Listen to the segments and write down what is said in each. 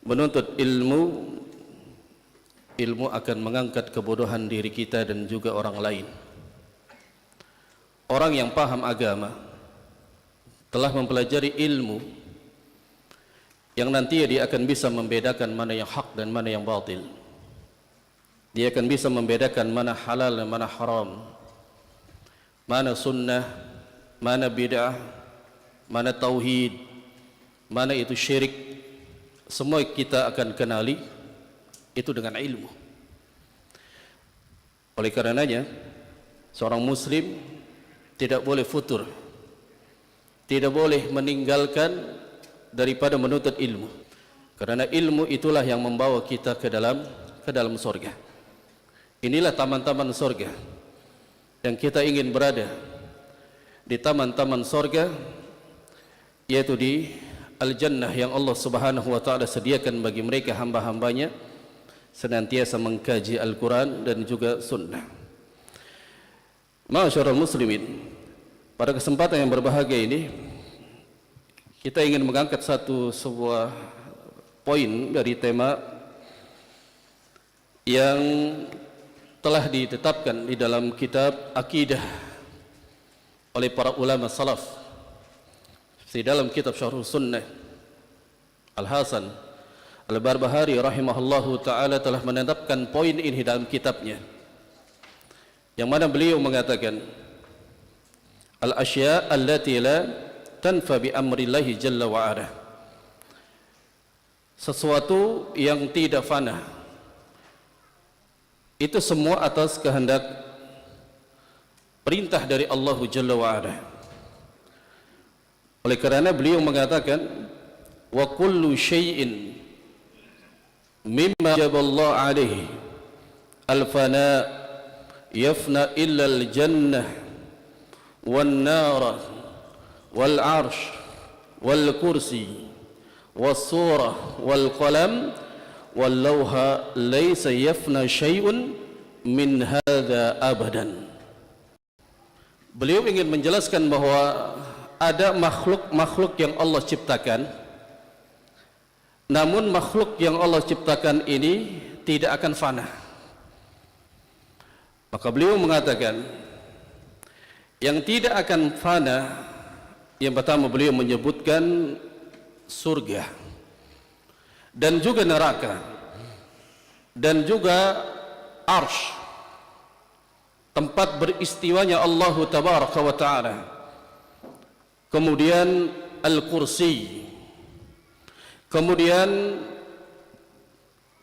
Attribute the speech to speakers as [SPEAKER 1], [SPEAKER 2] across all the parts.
[SPEAKER 1] Menuntut ilmu akan mengangkat kebodohan diri kita dan juga orang lain. Orang yang paham agama telah mempelajari ilmu yang nanti dia akan bisa membedakan mana yang hak dan mana yang batil. Dia akan bisa membedakan mana halal dan mana haram, mana sunnah, mana bid'ah, mana tauhid, mana itu syirik. Semua kita akan kenali itu dengan ilmu. Oleh karenanya, seorang muslim tidak boleh futur, tidak boleh meninggalkan daripada menuntut ilmu, karena ilmu itulah yang membawa kita ke dalam surga. Inilah taman-taman surga, yang kita ingin berada di taman-taman surga, yaitu di Al-Jannah yang Allah Subhanahu wa taala sediakan bagi mereka hamba-hambanya senantiasa mengkaji Al-Quran dan juga sunnah. Ma'asyiral muslimin, pada kesempatan yang berbahagia ini kita ingin mengangkat sebuah poin dari tema yang telah ditetapkan di dalam kitab akidah oleh para ulama salaf. Di dalam kitab Syarh Sunnah, Al-Hasan Al-Barbahari rahimahullahu ta'ala telah menetapkan poin ini dalam kitabnya, yang mana beliau mengatakan al-asya' allati la tanfa bi amrillahi jalla wa ala, sesuatu yang tidak fana itu semua atas kehendak perintah dari Allah jalla wa ala. Oleh kerana beliau mengatakan wa kullu syai'in mimma jaballahu alaihi al-fana yafna illa al-jannah wan nar wal arsh wal kursi was surah wal qalam wal lawha laysa yafna syai'un min hadza abadan. Beliau ingin menjelaskan bahwa ada makhluk-makhluk yang Allah ciptakan, namun makhluk yang Allah ciptakan ini tidak akan fana. Maka beliau mengatakan yang tidak akan fana, yang pertama beliau menyebutkan surga dan juga neraka dan juga arsy, tempat beristiwanya Allah tabaraka wa ta'ala. Kemudian al-kursi, kemudian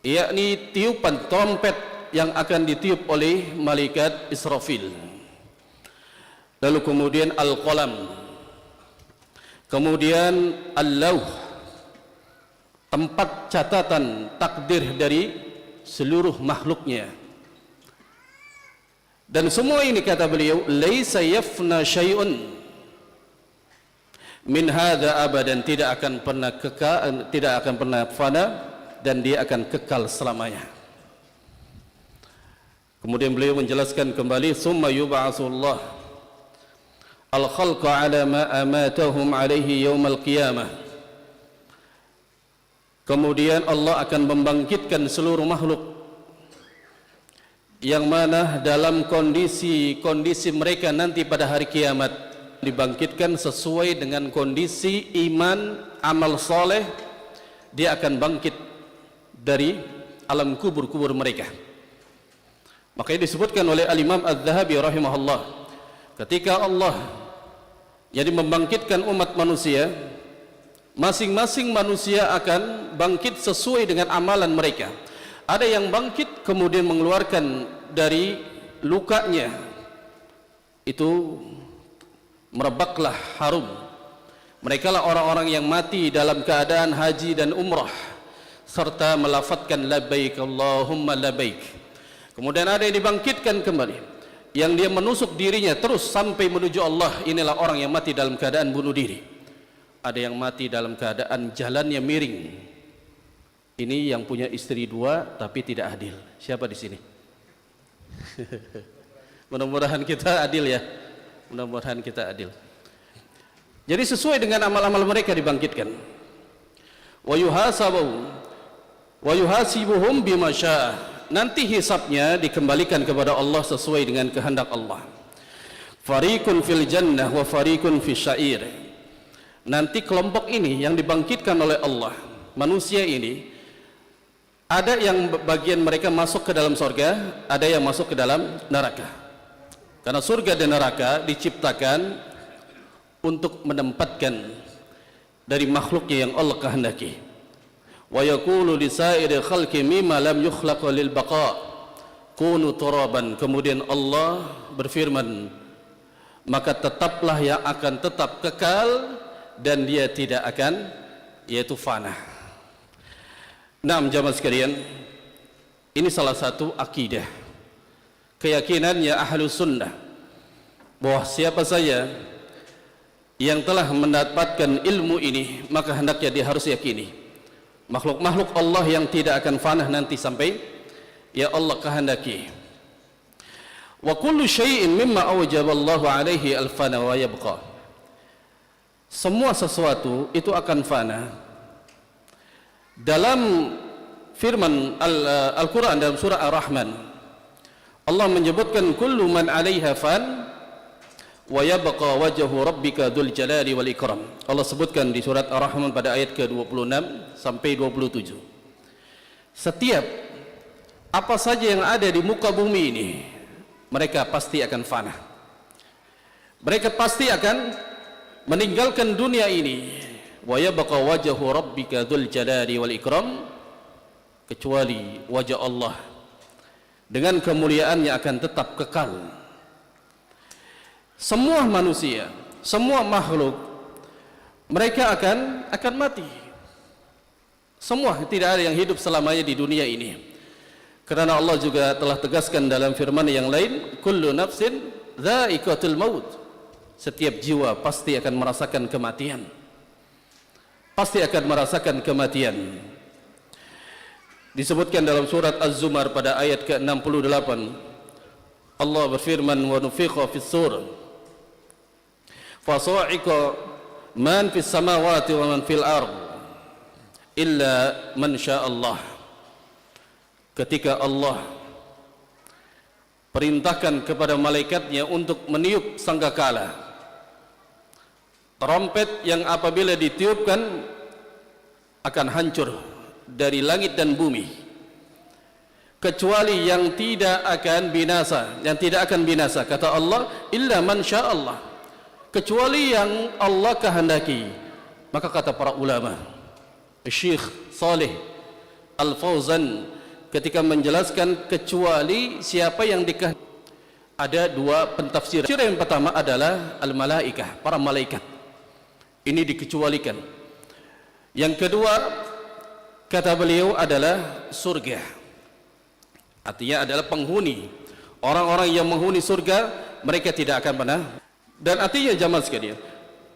[SPEAKER 1] yakni tiupan trompet yang akan ditiup oleh malaikat Israfil, lalu kemudian al-qalam, kemudian al-lawh, tempat catatan takdir dari seluruh makhluknya. Dan semua ini kata beliau laisa yafna syai'un min hadza abadan, tidak akan pernah kekal, tidak akan pernah fana, dan dia akan kekal selamanya. Kemudian beliau menjelaskan kembali summa yub'atsullah al-khalqa ala ma amatahum alaihi yaumal qiyamah. Kemudian Allah akan membangkitkan seluruh makhluk yang mana dalam kondisi mereka nanti pada hari kiamat dibangkitkan sesuai dengan kondisi iman, amal soleh. Dia akan bangkit dari alam kubur-kubur mereka. Makanya disebutkan oleh Al-Imam Az-Zahabi rahimahullah, ketika Allah jadi membangkitkan umat manusia, masing-masing manusia akan bangkit sesuai dengan amalan mereka. Ada yang bangkit kemudian mengeluarkan dari lukanya itu merebaklah harum. Mereka lah orang-orang yang mati dalam keadaan haji dan umrah serta melafadzkan labbaik Allahumma labbaik. Kemudian ada yang dibangkitkan kembali, yang dia menusuk dirinya terus sampai menuju Allah. Inilah orang yang mati dalam keadaan bunuh diri. Ada yang mati dalam keadaan jalannya miring. Ini yang punya istri dua tapi tidak adil. Siapa di sini? Mudah-mudahan kita adil ya. Mudah-mudahan kita adil. Jadi sesuai dengan amal-amal mereka dibangkitkan. Wa yuhasabu wa yuhasibuhum bima syaa, nanti hisabnya dikembalikan kepada Allah sesuai dengan kehendak Allah. Fariqun fil jannah wa fariqun fis sa'ir, nanti kelompok ini yang dibangkitkan oleh Allah, manusia ini, ada yang bagian mereka masuk ke dalam surga, ada yang masuk ke dalam neraka. Karena surga dan neraka diciptakan untuk menempatkan dari makhluknya yang Allah kehendaki. Wa yaqulu li sa'iri khalqi mimma lam yukhlaq lil baqa kunu turaban, kemudian Allah berfirman, maka tetaplah yang akan tetap kekal dan dia tidak akan, yaitu fana. Naam jamaah sekalian, ini salah satu akidah, keyakinannya Ahlus Sunnah, bahwa siapa saja yang telah mendapatkan ilmu ini, maka hendaknya dia harus yakini makhluk-makhluk Allah yang tidak akan fana nanti sampai ya Allah kehendaki. Wa kullu syai'in mimma awjaballahu alaihi al-fana wa yabqa, semua sesuatu itu akan fana. Dalam firman Al-Quran dalam surah Ar-Rahman, Allah menyebutkan kullu man 'alaiha fan wa yabqa wajhu rabbika dzul jalali wal ikram. Allah sebutkan di surat Ar-Rahman pada ayat ke-26 sampai 27. Setiap apa saja yang ada di muka bumi ini, mereka pasti akan fana. Mereka pasti akan meninggalkan dunia ini. Wa yabqa wajhu rabbika dzul jalali wal ikram, kecuali wajah Allah dengan kemuliaannya akan tetap kekal. Semua manusia, semua makhluk, mereka akan mati. Semua, tidak ada yang hidup selamanya di dunia ini. Karena Allah juga telah tegaskan dalam firman yang lain, kullu nafsin dha'iqatul maut, setiap jiwa pasti akan merasakan kematian. Pasti akan merasakan kematian. Disebutkan dalam surat Az-Zumar pada ayat ke-68, Allah berfirman, wa nufiqa fis sur fasa'iqa man fis samawati wa man fil ard illa man syaa Allah. Ketika Allah perintahkan kepada malaikatnya untuk meniup sangkakala, trompet yang apabila ditiupkan akan hancur dari langit dan bumi, kecuali yang tidak akan binasa, yang tidak akan binasa, kata Allah, illa man syaa Allah, kecuali yang Allah kehendaki. Maka kata para ulama, Syekh Saleh Al-Fauzan ketika menjelaskan kecuali siapa yang dikehendaki, ada dua pentafsiran. Yang pertama adalah al-malaikah, para malaikat, ini dikecualikan. Yang kedua, kata beliau, adalah surga, artinya adalah penghuni, orang-orang yang menghuni surga, mereka tidak akan pernah. Dan artinya jamaah sekalian,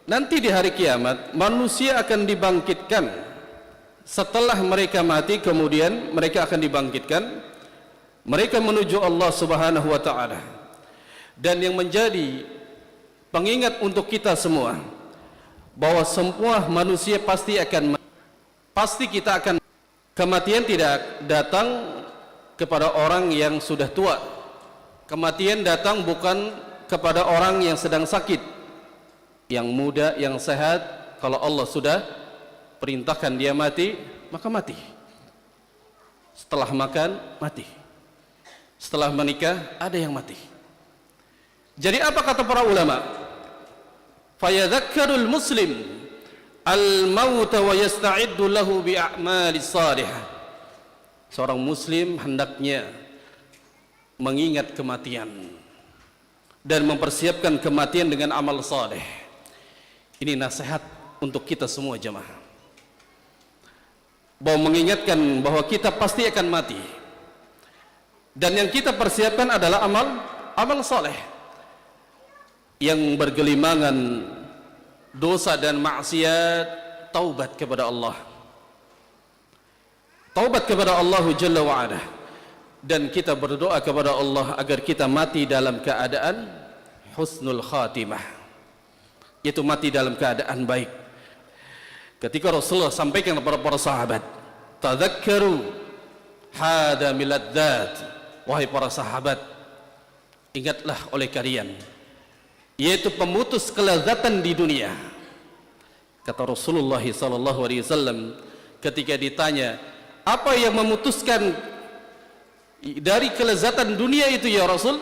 [SPEAKER 1] nanti di hari kiamat manusia akan dibangkitkan. Setelah mereka mati, kemudian mereka akan dibangkitkan, mereka menuju Allah Subhanahu wa ta'ala. Dan yang menjadi pengingat untuk kita semua, bahwa semua manusia pasti akan, pasti kita akan, kematian tidak datang kepada orang yang sudah tua. Kematian datang bukan kepada orang yang sedang sakit, yang muda, yang sehat. Kalau Allah sudah perintahkan dia mati, maka mati. Setelah makan, mati. Setelah menikah, ada yang mati. Jadi apa kata para ulama? Fayadhakkarul muslim al-mauta wa yasta'iddu lahu bi'a'malis salihah. Seorang muslim hendaknya mengingat kematian dan mempersiapkan kematian dengan amal saleh. Ini nasihat untuk kita semua jemaah, bahwa mengingatkan bahwa kita pasti akan mati, dan yang kita persiapkan adalah amal saleh yang bergelimangan dosa dan maksiat. Taubat kepada Allah, taubat kepada Allah Jalla wa'ala, dan kita berdoa kepada Allah agar kita mati dalam keadaan husnul khatimah, yaitu mati dalam keadaan baik. Ketika Rasulullah sampaikan kepada para sahabat tadhakkaru hada miladzat, wahai para sahabat, ingatlah oleh kalian, yaitu pemutus kelezatan di dunia. Kata Rasulullah SAW ketika ditanya, apa yang memutuskan dari kelezatan dunia itu ya Rasul?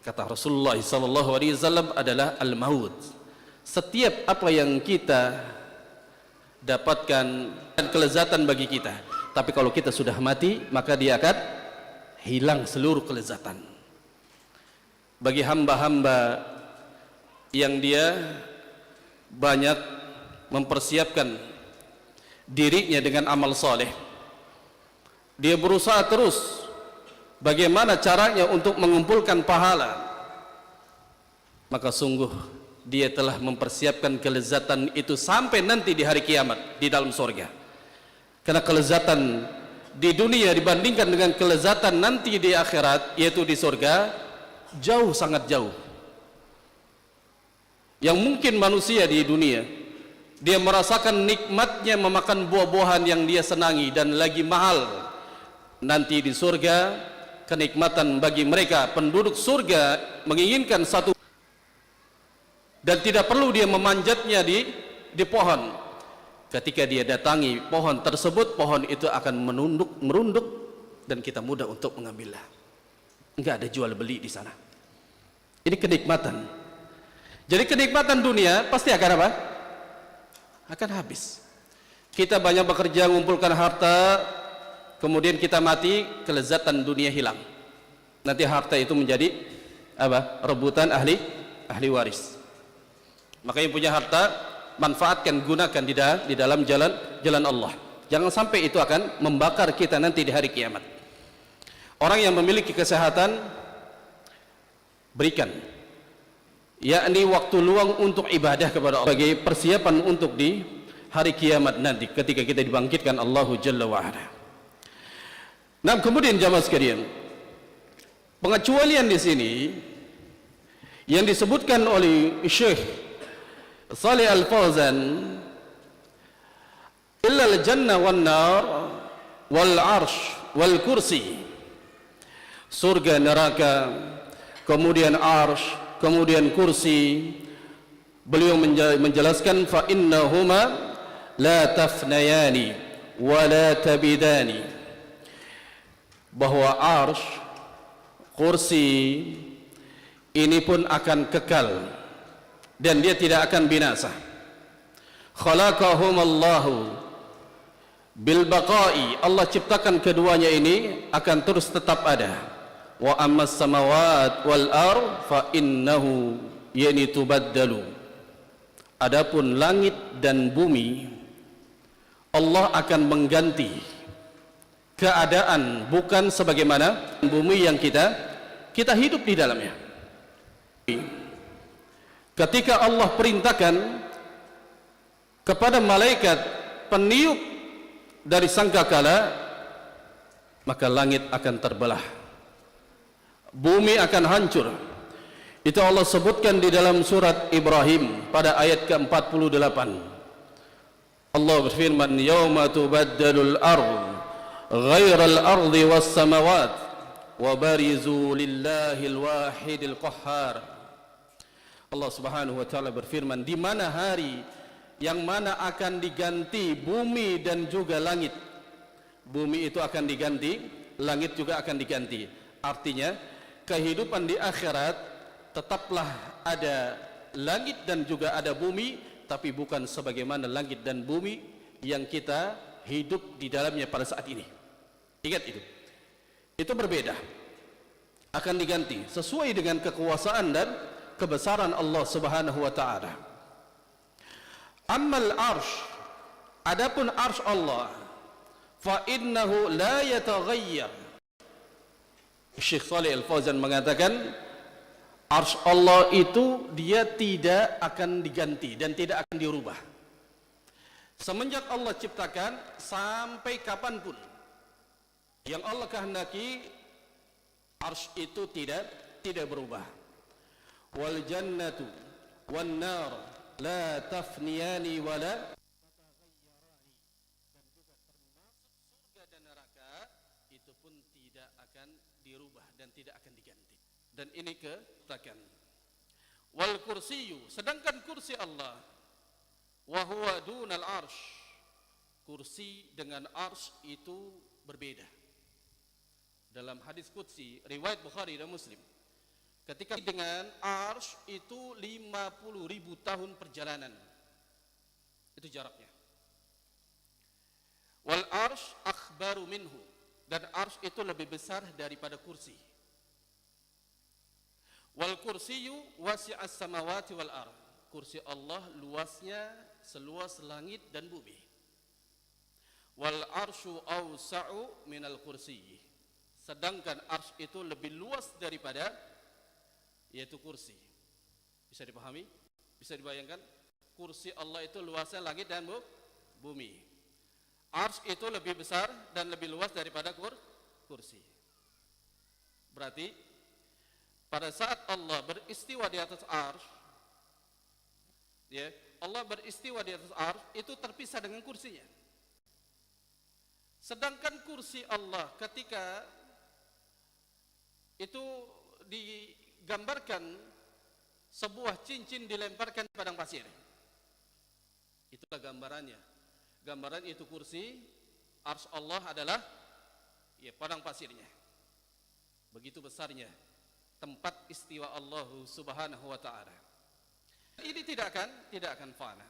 [SPEAKER 1] Kata Rasulullah SAW adalah al-maut. Setiap apa yang kita dapatkan dan kelezatan bagi kita, tapi kalau kita sudah mati maka dia akan hilang seluruh kelezatan. Bagi hamba-hamba yang dia banyak mempersiapkan dirinya dengan amal soleh, dia berusaha terus bagaimana caranya untuk mengumpulkan pahala, maka sungguh dia telah mempersiapkan kelezatan itu sampai nanti di hari kiamat di dalam surga. Karena kelezatan di dunia dibandingkan dengan kelezatan nanti di akhirat, yaitu di surga, jauh, sangat jauh. Yang mungkin manusia di dunia dia merasakan nikmatnya memakan buah-buahan yang dia senangi dan lagi mahal, nanti di surga kenikmatan bagi mereka penduduk surga menginginkan satu, dan tidak perlu dia memanjatnya di pohon. Ketika dia datangi pohon tersebut, pohon itu akan merunduk dan kita mudah untuk mengambilnya. Enggak ada jual beli di sana. Ini kenikmatan. Jadi kenikmatan dunia pasti akan apa? Akan habis. Kita banyak bekerja mengumpulkan harta, kemudian kita mati, kelezatan dunia hilang. Nanti harta itu menjadi apa? Rebutan ahli waris. Maka yang punya harta, manfaatkan, gunakan di dalam jalan Allah. Jangan sampai itu akan membakar kita nanti di hari kiamat. Orang yang memiliki kesehatan, berikan, yakni waktu luang untuk ibadah kepada Allah sebagai persiapan untuk di hari kiamat nanti ketika kita dibangkitkan Allahu Jalla wa'ala. Nah, kemudian jamaah sekalian, pengecualian di sini yang disebutkan oleh Syekh Shalih Al-Fauzan, illa al-jannah wan nar wal arsh wal kursi, surga, neraka, kemudian arsh, kemudian kursi. Beliau menjelaskan fa innahuma la tafnayani wa la tabidani, bahwa arsh, kursi ini pun akan kekal dan dia tidak akan binasa. Khalaqahum Allahu bil baqa'i, Allah ciptakan keduanya ini akan terus tetap ada. Wa ammas samawat wal ard fa innahu yani tubaddalu, adapun langit dan bumi Allah akan mengganti keadaan, bukan sebagaimana bumi yang kita hidup di dalamnya. Ketika Allah perintahkan kepada malaikat peniup dari sangkakala, maka langit akan terbelah, bumi akan hancur. Itu Allah sebutkan di dalam surat Ibrahim pada ayat ke-48. Allah berfirman, yauma tubaddalul ardh ghairal ardi was samawat wa barizu lillahil wahidil qahhar. Allah Subhanahu wa taala berfirman, di mana hari yang mana akan diganti bumi dan juga langit. Bumi itu akan diganti, langit juga akan diganti. Artinya kehidupan di akhirat tetaplah ada langit dan juga ada bumi, tapi bukan sebagaimana langit dan bumi yang kita hidup di dalamnya pada saat ini. Ingat itu. Itu berbeda. Akan diganti sesuai dengan kekuasaan dan kebesaran Allah Subhanahu wa taala. Ammal arsh, adapun arsh Allah, fa innahu la yataghayyar. Syekh Shalih Al-Fauzan mengatakan arsh Allah itu dia tidak akan diganti dan tidak akan dirubah. Semenjak Allah ciptakan sampai kapanpun yang Allah kehendaki, arsh itu tidak berubah. Wal jannatu wan nar la tafniyani wala pun tidak akan dirubah dan tidak akan diganti. Dan ini ketakan. Wal kursiyu, sedangkan kursi Allah, wa huwa dunal arsh, kursi dengan arsh itu berbeda. Dalam hadis qudsi riwayat Bukhari dan Muslim, ketika dengan arsh itu 50.000 tahun perjalanan, itu jaraknya. Wal arsh akhbaru minhu, dan arsh itu lebih besar daripada kursi. Wal kursiyu wasi'as samawati wal ard, kursi Allah luasnya seluas langit dan bumi. Wal arsyu awsa'u minal kursiyyi, sedangkan arsy itu lebih luas daripada yaitu kursi. Bisa dipahami? Bisa dibayangkan? Kursi Allah itu luasnya langit dan bumi. Arsy itu lebih besar dan lebih luas daripada kursi. Berarti pada saat Allah beristiwa di atas arsy, ya, Allah beristiwa di atas arsy itu terpisah dengan kursinya. Sedangkan kursi Allah ketika itu digambarkan sebuah cincin dilemparkan di padang pasir. Itulah gambarannya. Gambaran itu kursi, arsy Allah adalah ya padang pasirnya. Begitu besarnya tempat istiwa Allah Subhanahu wa taala. Ini tidak akan fana.